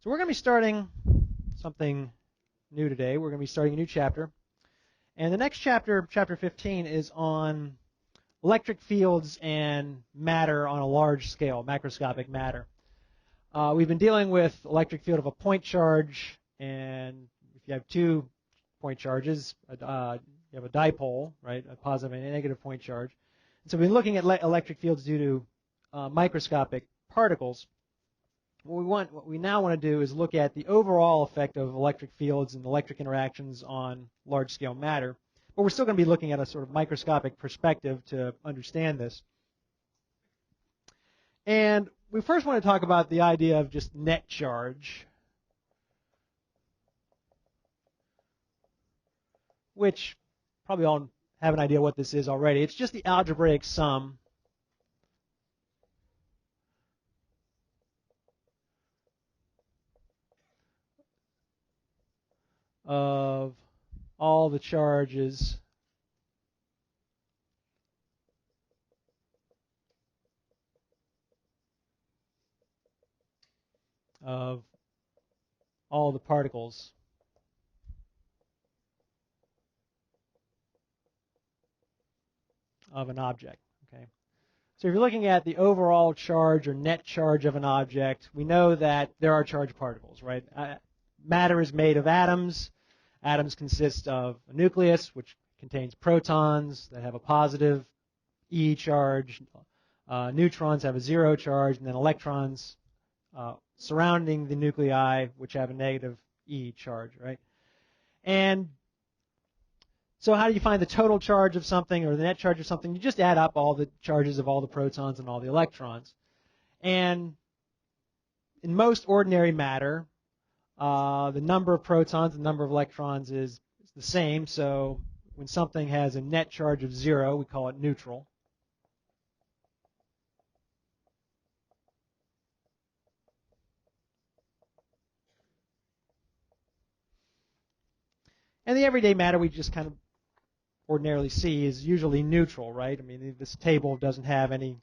So we're going to be starting something new today. We're going to be starting a new chapter. And the next chapter, chapter 15, is on electric fields and matter on a large scale, macroscopic matter. We've been dealing with electric field of a point charge, and if you have 2 point charges, you have a dipole, right, a positive and a negative point charge. And so we've been looking at electric fields due to microscopic particles. What we now want to do is look at the overall effect of electric fields and electric interactions on large-scale matter. But we're still going to be looking at a sort of microscopic perspective to understand this. And we first want to talk about the idea of just net charge, which probably all have an idea what this is already. It's just the algebraic sum of all the charges of all the particles of an object. Okay. So if you're looking at the overall charge or net charge of an object, we know that there are charged particles, right? Matter is made of atoms. Atoms consist of a nucleus, which contains protons that have a positive E charge. Neutrons have a 0 charge, and then electrons surrounding the nuclei, which have a negative E charge, right? And so how do you find the total charge of something or the net charge of something? You just add up all the charges of all the protons and all the electrons. And in most ordinary matter, the number of protons, the number of electrons is the same. So when something has a net charge of 0, we call it neutral. And the everyday matter we just kind of ordinarily see is usually neutral, right? I mean, this table doesn't have any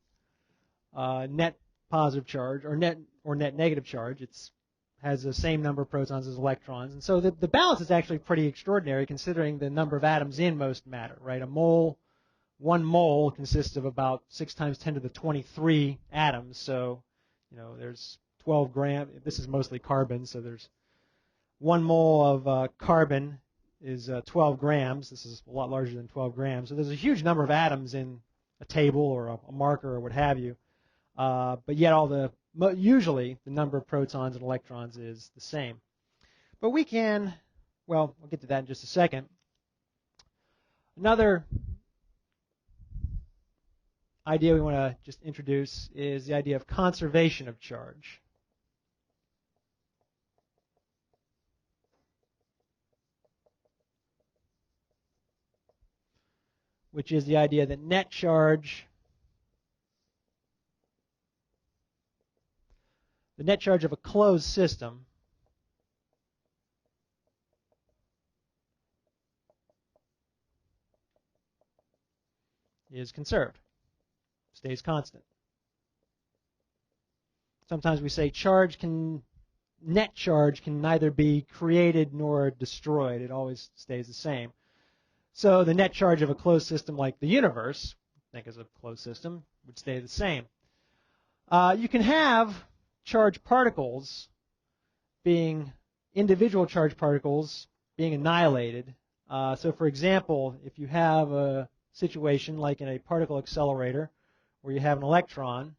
net positive charge or net negative charge. It has the same number of protons as electrons. And so the balance is actually pretty extraordinary considering the number of atoms in most matter, right? 1 mole consists of about 6 times 10 to the 23 atoms. So, there's 12 grams. This is mostly carbon, so there's 1 mole of carbon is 12 grams. This is a lot larger than 12 grams. So there's a huge number of atoms in a table or a marker or what have you. But yet usually the number of protons and electrons is the same. But we can, we'll get to that in just a second. Another idea we want to just introduce is the idea of conservation of charge. Which is the idea that net charge, the net charge of a closed system, is conserved, stays constant. Sometimes we say net charge can neither be created nor destroyed. It always stays the same. So the net charge of a closed system like the universe, think as a closed system, would stay the same. You can have charged particles individual charged particles being annihilated. So for example, if you have a situation like in a particle accelerator where you have an electron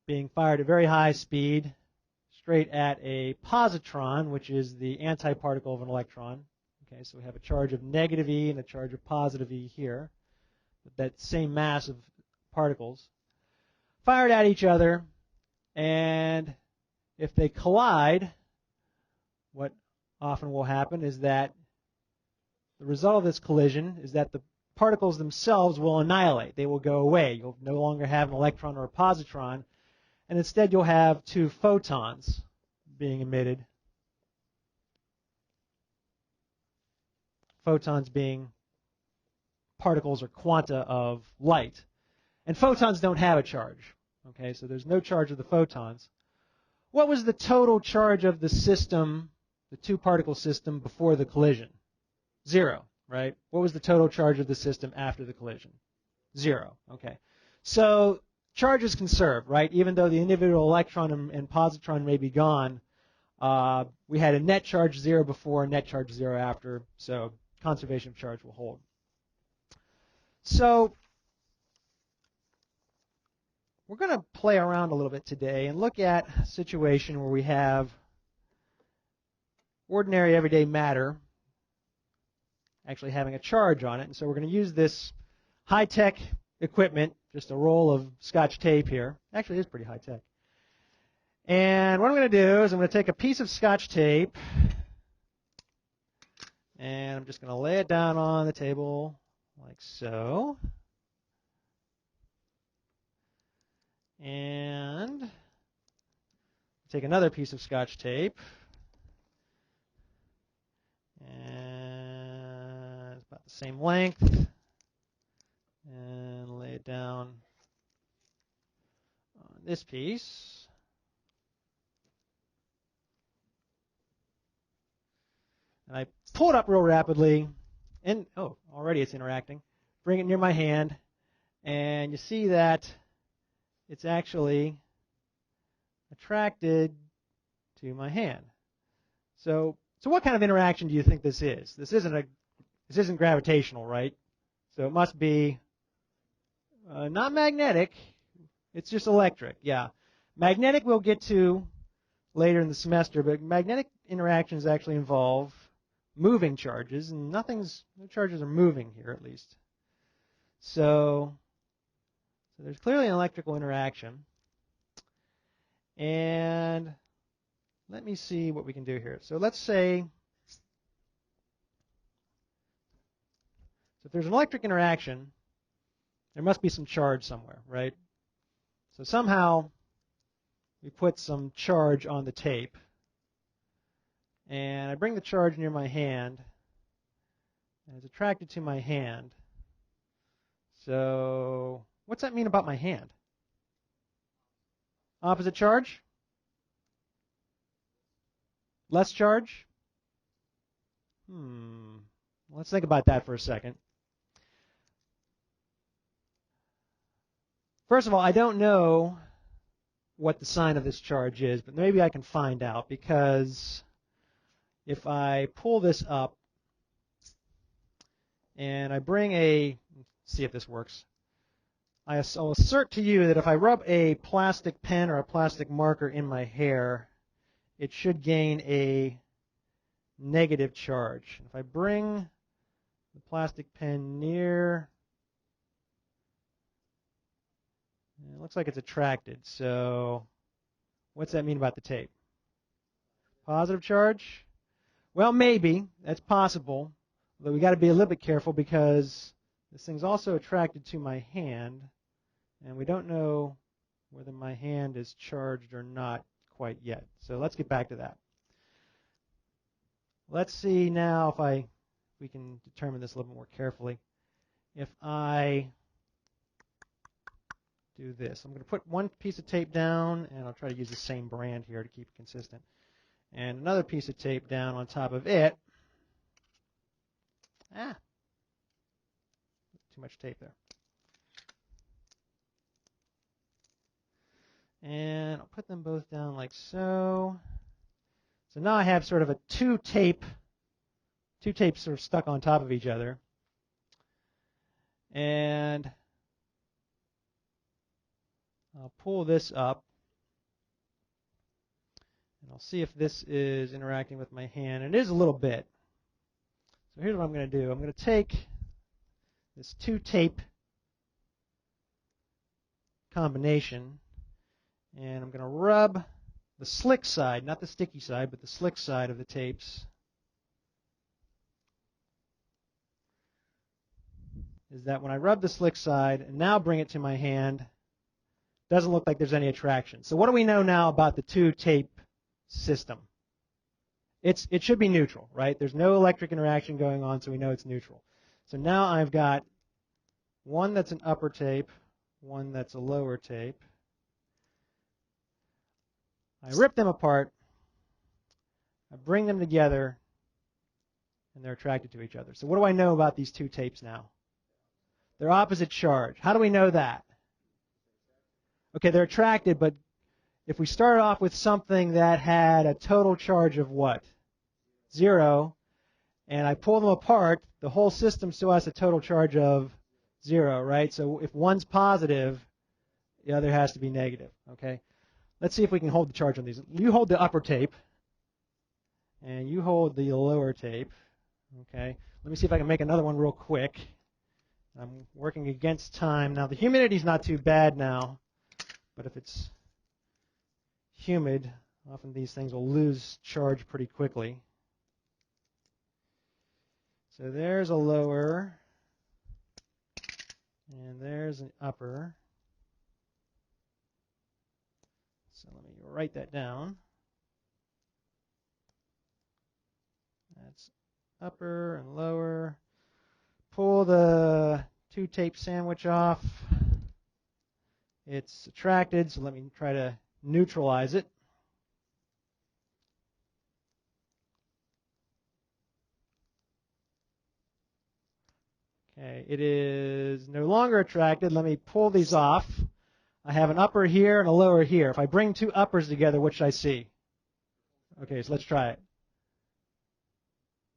being fired at very high speed straight at a positron, which is the antiparticle of an electron. Okay, so we have a charge of negative E and a charge of positive E here, with that same mass of particles, fired at each other, and if they collide, what often will happen is that the result of this collision is that the particles themselves will annihilate. They will go away. You'll no longer have an electron or a positron, and instead you'll have 2 photons being emitted. Photons being particles or quanta of light. And photons don't have a charge. Okay, so there's no charge of the photons. What was the total charge of the system, the two-particle system, before the collision? 0, right? What was the total charge of the system after the collision? 0, okay. So charge is conserved, right? Even though the individual electron and positron may be gone, we had a net charge 0 before, net charge 0 after, so conservation of charge will hold. So we're going to play around a little bit today and look at a situation where we have ordinary everyday matter actually having a charge on it. And so we're going to use this high-tech equipment, just a roll of Scotch tape here. Actually, it is pretty high-tech. And what I'm going to do is I'm going to take a piece of Scotch tape, and I'm just going to lay it down on the table like so. And take another piece of Scotch tape, and it's about the same length, and lay it down on this piece. And I pull it up real rapidly, and oh, already it's interacting. Bring it near my hand, and you see that it's actually attracted to my hand. So what kind of interaction do you think this is? This isn't gravitational, right? So it must be not magnetic. It's just electric. Yeah, magnetic we'll get to later in the semester, but magnetic interactions actually involve moving charges, and no charges are moving here at least. So there's clearly an electrical interaction. And let me see what we can do here. So let's say, so if there's an electric interaction, there must be some charge somewhere, right? So somehow we put some charge on the tape, and I bring the charge near my hand, and it's attracted to my hand. So what's that mean about my hand? Opposite charge? Less charge? Let's think about that for a second. First of all, I don't know what the sign of this charge is, but maybe I can find out, because if I pull this up and I bring see if this works. I'll assert to you that if I rub a plastic pen or a plastic marker in my hair, it should gain a negative charge. If I bring the plastic pen near, it looks like it's attracted. So what's that mean about the tape? Positive charge? Well, maybe. That's possible. Although we got to be a little bit careful, because this thing's also attracted to my hand, and we don't know whether my hand is charged or not quite yet. So let's get back to that. Let's see now if we can determine this a little bit more carefully. If I do this, I'm going to put one piece of tape down, and I'll try to use the same brand here to keep it consistent, and another piece of tape down on top of it. Too much tape there. And I'll put them both down like so. So now I have sort of a two tapes sort of stuck on top of each other. And I'll pull this up, and I'll see if this is interacting with my hand. And it is a little bit. So here's what I'm going to do. I'm going to take this two tape combination, and I'm going to rub the slick side, not the sticky side, but the slick side of the tapes. Is that when I rub the slick side and now bring it to my hand, doesn't look like there's any attraction. So what do we know now about the two tape system? It should be neutral, right? There's no electric interaction going on, so we know it's neutral. So now I've got one that's an upper tape, one that's a lower tape. I rip them apart, I bring them together, and they're attracted to each other. So what do I know about these two tapes now? They're opposite charge. How do we know that? Okay, they're attracted, but if we start off with something that had a total charge of what? 0, and I pull them apart, the whole system still has a total charge of 0, right? So if one's positive, the other has to be negative, okay? Let's see if we can hold the charge on these. You hold the upper tape, and you hold the lower tape, okay? Let me see if I can make another one real quick. I'm working against time. Now, the humidity's not too bad now, but if it's humid, often these things will lose charge pretty quickly. So there's a lower, and there's an upper. So let me write that down. That's upper and lower. Pull the two tape sandwich off. It's attracted, so let me try to neutralize it. Okay, it is no longer attracted. Let me pull these off. I have an upper here and a lower here. If I bring two uppers together, what should I see? Okay, so let's try it.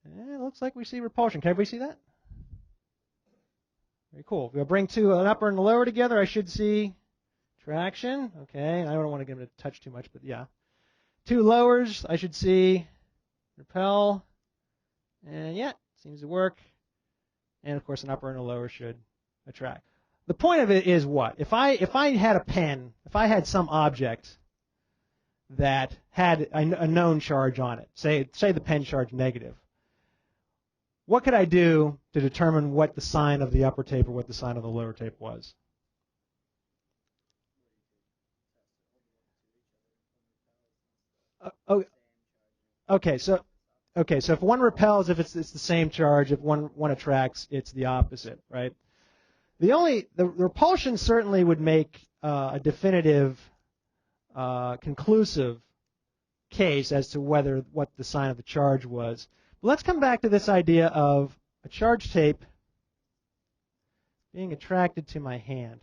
It looks like we see repulsion. Can everybody see that? Very cool. If I bring an upper and a lower together, I should see traction. Okay, I don't want to get them to touch too much, but yeah. Two lowers, I should see repel. And yeah, seems to work. And of course, an upper and a lower should attract. The point of it is what? If I had a pen, if I had some object that had a known charge on it, say the pen charge negative, what could I do to determine what the sign of the upper tape or what the sign of the lower tape was? Okay, so if one repels, if it's the same charge, if one attracts, it's the opposite, right? The repulsion certainly would make a definitive, conclusive case as to what the sign of the charge was. But let's come back to this idea of a charge tape being attracted to my hand.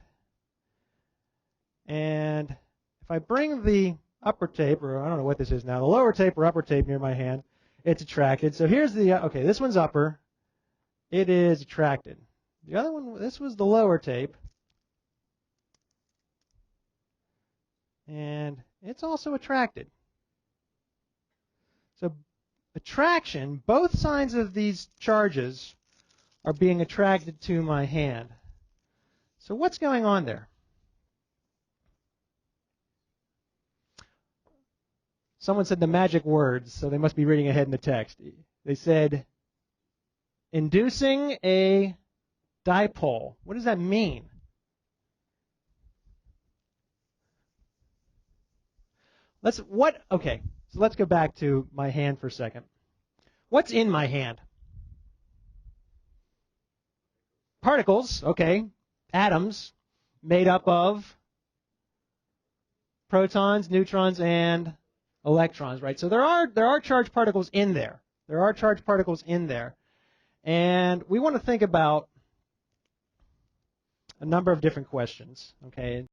And if I bring the upper tape, or I don't know what this is now, the lower tape or upper tape near my hand, it's attracted. So here's okay, this one's upper. It is attracted. The other one, this was the lower tape. And it's also attracted. So attraction, both signs of these charges are being attracted to my hand. So what's going on there? Someone said the magic words, so they must be reading ahead in the text. They said, inducing a dipole. What does that mean? Okay, so let's go back to my hand for a second. What's in my hand? Particles, okay, atoms made up of protons, neutrons, and electrons, right? So there are charged particles in there. There are charged particles in there. And we want to think about a number of different questions, okay?